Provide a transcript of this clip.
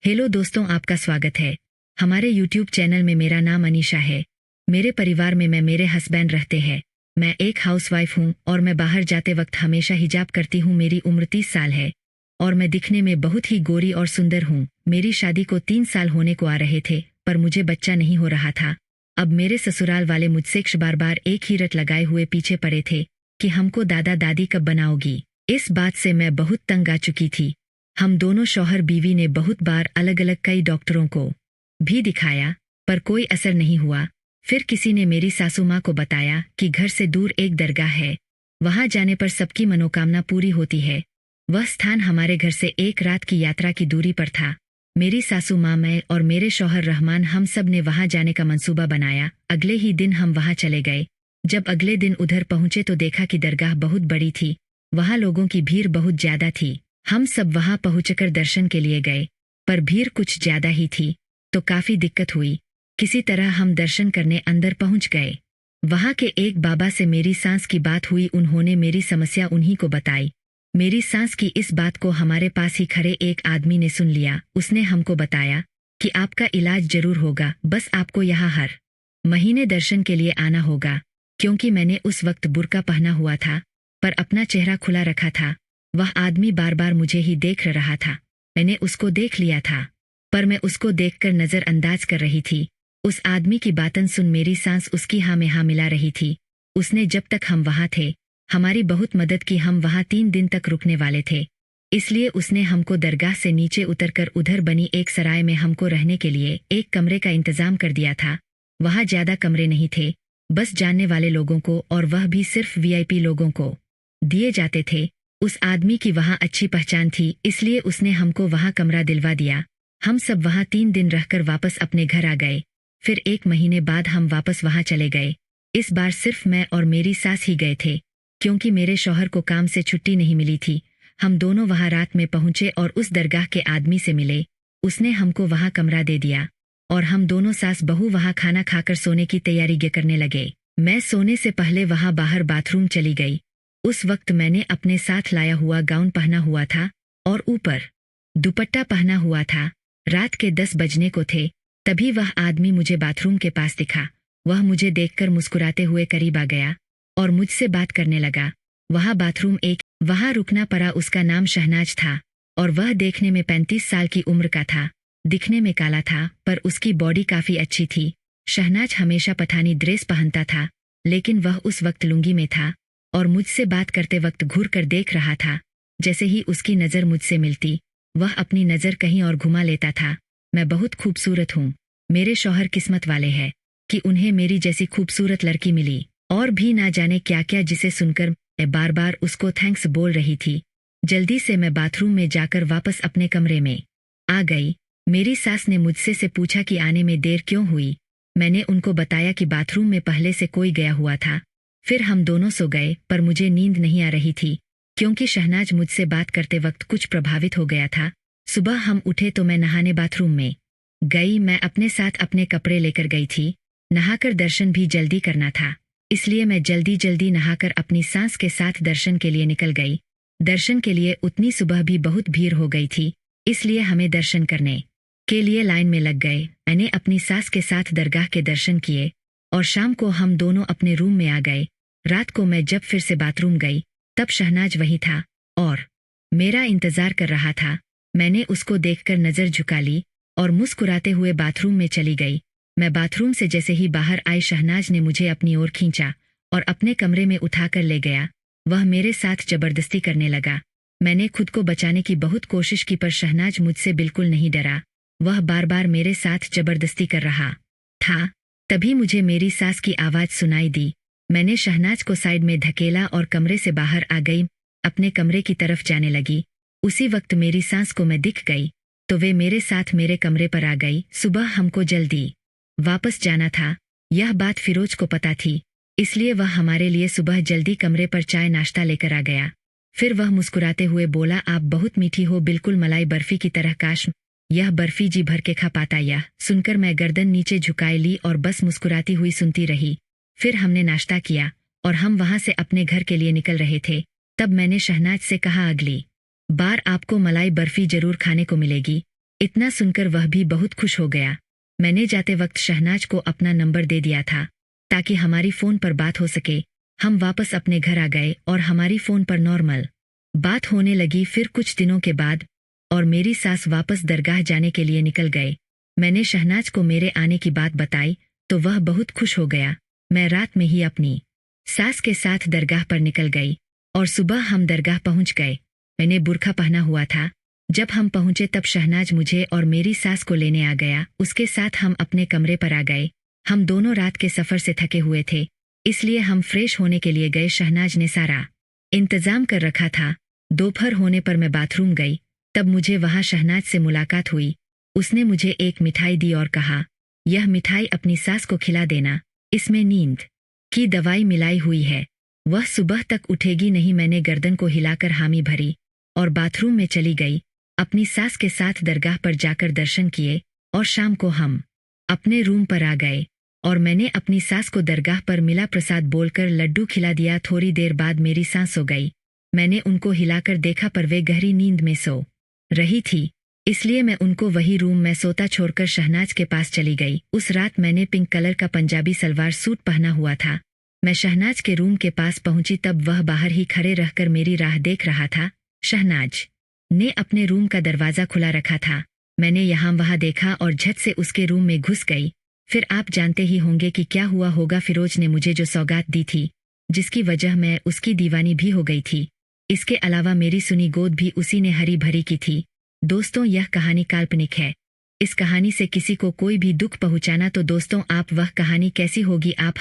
Hello दोस्तों, आपका स्वागत है हमारे YouTube चैनल में। मेरा नाम अनीशा है। मेरे परिवार में मैं मेरे हस्बैंड रहते हैं। मैं एक हाउसवाइफ हूँ और मैं बाहर जाते वक्त हमेशा हिजाब करती हूँ। मेरी उम्र 30 साल है और मैं दिखने में बहुत ही गोरी और सुंदर हूँ। मेरी शादी को 3 साल होने को आ रहे थे, पर मुझे बच्चा नहीं हो रहा था। अब मेरे ससुराल वाले मुझसे बार बार एक ही रट लगाए हुए पीछे पड़े थे कि हमको दादा दादी कब बनाओगी। इस बात से मैं बहुत तंग आ चुकी थी। हम दोनों शौहर बीवी ने बहुत बार अलग अलग कई डॉक्टरों को भी दिखाया, पर कोई असर नहीं हुआ। फिर किसी ने मेरी सासू माँ को बताया कि घर से दूर एक दरगाह है, वहां जाने पर सबकी मनोकामना पूरी होती है। वह स्थान हमारे घर से एक रात की यात्रा की दूरी पर था। मेरी सासू माँ, मैं और मेरे शौहर रहमान, हम सब ने वहां जाने का मंसूबा बनाया। अगले ही दिन हम वहां चले गए। जब अगले दिन उधर पहुंचे तो देखा कि दरगाह बहुत बड़ी थी, वहां लोगों की भीड़ बहुत ज्यादा थी। हम सब वहां पहुंचकर दर्शन के लिए गए, पर भीड़ कुछ ज्यादा ही थी तो काफी दिक्कत हुई। किसी तरह हम दर्शन करने अंदर पहुंच गए। वहां के एक बाबा से मेरी सास की बात हुई। उन्होंने मेरी समस्या उन्हीं को बताई। मेरी सास की इस बात को हमारे पास ही खड़े एक आदमी ने सुन लिया। उसने हमको बताया कि आपका इलाज जरूर होगा, बस आपको यहाँ हर महीने दर्शन के लिए आना होगा। क्योंकि मैंने उस वक्त बुर्का पहना हुआ था पर अपना चेहरा खुला रखा था, वह आदमी बार बार मुझे ही देख रहा था। मैंने उसको देख लिया था, पर मैं उसको देखकर नजरअंदाज कर रही थी। उस आदमी की बातन सुन मेरी सांस उसकी हाँ में हाँ मिला रही थी। उसने जब तक हम वहां थे हमारी बहुत मदद की। हम वहां 3 दिन तक रुकने वाले थे, इसलिए उसने हमको दरगाह से नीचे उतरकर उधर बनी एक सराय में हमको रहने के लिए एक कमरे का इंतजाम कर दिया था। वहां ज्यादा कमरे नहीं थे, बस जानने वाले लोगों को, और वह भी सिर्फ VIP लोगों को दिए जाते थे। उस आदमी की वहां अच्छी पहचान थी, इसलिए उसने हमको वहां कमरा दिलवा दिया। हम सब वहां 3 दिन रहकर वापस अपने घर आ गए। फिर 1 महीने बाद हम वापस वहां चले गए। इस बार सिर्फ मैं और मेरी सास ही गए थे, क्योंकि मेरे शौहर को काम से छुट्टी नहीं मिली थी। हम दोनों वहां रात में पहुंचे और उस दरगाह के आदमी से मिले। उसने हमको वहां कमरा दे दिया और हम दोनों सास बहू वहां खाना खाकर सोने की तैयारी करने लगे। मैं सोने से पहले वहां बाहर बाथरूम चली गई। उस वक्त मैंने अपने साथ लाया हुआ गाउन पहना हुआ था और ऊपर दुपट्टा पहना हुआ था। रात के 10 बजने को थे, तभी वह आदमी मुझे बाथरूम के पास दिखा। वह मुझे देखकर मुस्कुराते हुए करीब आ गया और मुझसे बात करने लगा। वहां बाथरूम वहां रुकना पड़ा। उसका नाम शहनाज था और वह देखने में 35 साल की उम्र का था। दिखने में काला था, पर उसकी बॉडी काफी अच्छी थी। शहनाज हमेशा पठानी ड्रेस पहनता था, लेकिन वह उस वक्त लुंगी में था और मुझसे बात करते वक्त घूर कर देख रहा था। जैसे ही उसकी नजर मुझसे मिलती, वह अपनी नजर कहीं और घुमा लेता था। मैं बहुत खूबसूरत हूँ। मेरे शौहर किस्मत वाले हैं कि उन्हें मेरी जैसी खूबसूरत लड़की मिली, और भी ना जाने क्या क्या, जिसे सुनकर मैं बार बार उसको थैंक्स बोल रही थी। जल्दी से मैं बाथरूम में जाकर वापस अपने कमरे में आ गई। मेरी सास ने मुझसे से पूछा कि आने में देर क्यों हुई। मैंने उनको बताया कि बाथरूम में पहले से कोई गया हुआ था। फिर हम दोनों सो गए, पर मुझे नींद नहीं आ रही थी, क्योंकि शहनाज मुझसे बात करते वक्त कुछ प्रभावित हो गया था। सुबह हम उठे तो मैं नहाने बाथरूम में गई। मैं अपने साथ अपने कपड़े लेकर गई थी। नहाकर दर्शन भी जल्दी करना था, इसलिए मैं जल्दी जल्दी नहाकर अपनी सास के साथ दर्शन के लिए निकल गई। दर्शन के लिए उतनी सुबह भी बहुत भीड़ हो गई थी, इसलिए हमें दर्शन करने के लिए लाइन में लग गए। मैंने अपनी सास के साथ दरगाह के दर्शन किए और शाम को हम दोनों अपने रूम में आ गए। रात को मैं जब फिर से बाथरूम गई, तब शहनाज वही था और मेरा इंतजार कर रहा था। मैंने उसको देखकर नजर झुका ली और मुस्कुराते हुए बाथरूम में चली गई। मैं बाथरूम से जैसे ही बाहर आई, शहनाज ने मुझे अपनी ओर खींचा और अपने कमरे में उठाकर ले गया। वह मेरे साथ जबरदस्ती करने लगा। मैंने खुद को बचाने की बहुत कोशिश की, पर शहनाज मुझसे बिल्कुल नहीं डरा। वह बार बार मेरे साथ जबरदस्ती कर रहा था। तभी मुझे मेरी सास की आवाज सुनाई दी। मैंने शहनाज को साइड में धकेला और कमरे से बाहर आ गई। अपने कमरे की तरफ जाने लगी। उसी वक्त मेरी सास को मैं दिख गई, तो वे मेरे साथ मेरे कमरे पर आ गई। सुबह हमको जल्दी वापस जाना था। यह बात फिरोज को पता थी, इसलिए वह हमारे लिए सुबह जल्दी कमरे पर चाय नाश्ता लेकर आ गया। फिर वह मुस्कुराते हुए बोला, आप बहुत मीठी हो, बिल्कुल मलाई बर्फी की तरह। काश यह बर्फी जी भर के खा पाता। यह सुनकर मैं गर्दन नीचे झुकाए ली और बस मुस्कुराती हुई सुनती रही। फिर हमने नाश्ता किया और हम वहां से अपने घर के लिए निकल रहे थे। तब मैंने शहनाज से कहा, अगली बार आपको मलाई बर्फी जरूर खाने को मिलेगी। इतना सुनकर वह भी बहुत खुश हो गया। मैंने जाते वक्त शहनाज को अपना नंबर दे दिया था ताकि हमारी फ़ोन पर बात हो सके। हम वापस अपने घर आ गए और हमारी फ़ोन पर नॉर्मल बात होने लगी। फिर कुछ दिनों के बाद और मेरी सास वापस दरगाह जाने के लिए निकल गए। मैंने शहनाज को मेरे आने की बात बताई तो वह बहुत खुश हो गया। मैं रात में ही अपनी सास के साथ दरगाह पर निकल गई और सुबह हम दरगाह पहुंच गए। मैंने बुर्का पहना हुआ था। जब हम पहुंचे तब शहनाज मुझे और मेरी सास को लेने आ गया। उसके साथ हम अपने कमरे पर आ गए। हम दोनों रात के सफ़र से थके हुए थे, इसलिए हम फ्रेश होने के लिए गए। शहनाज ने सारा इंतजाम कर रखा था। दोपहर होने पर मैं बाथरूम गई, तब मुझे वहां शहनाज से मुलाकात हुई। उसने मुझे एक मिठाई दी और कहा, यह मिठाई अपनी सास को खिला देना, इसमें नींद की दवाई मिलाई हुई है, वह सुबह तक उठेगी नहीं। मैंने गर्दन को हिलाकर हामी भरी और बाथरूम में चली गई। अपनी सास के साथ दरगाह पर जाकर दर्शन किए और शाम को हम अपने रूम पर आ गए और मैंने अपनी सास को दरगाह पर मिला प्रसाद बोलकर लड्डू खिला दिया। थोड़ी देर बाद मेरी सास सो गई। मैंने उनको हिलाकर देखा पर वे गहरी नींद में सो रही थी, इसलिए मैं उनको वही रूम में सोता छोड़कर शहनाज के पास चली गई। उस रात मैंने पिंक कलर का पंजाबी सलवार सूट पहना हुआ था। मैं शहनाज के रूम के पास पहुंची तब वह बाहर ही खड़े रहकर मेरी राह देख रहा था। शहनाज ने अपने रूम का दरवाज़ा खुला रखा था। मैंने यहाँ वहाँ देखा और झट से उसके रूम में घुस गई। फिर आप जानते ही होंगे कि क्या हुआ होगा। फिरोज ने मुझे जो सौगात दी थी, जिसकी वजह मैं उसकी दीवानी भी हो गई थी, इसके अलावा मेरी सुनी गोद भी उसी ने हरी भरी की थी। दोस्तों, यह कहानी काल्पनिक है। इस कहानी से किसी को कोई भी दुख पहुंचाना तो दोस्तों आप वह कहानी कैसी होगी आप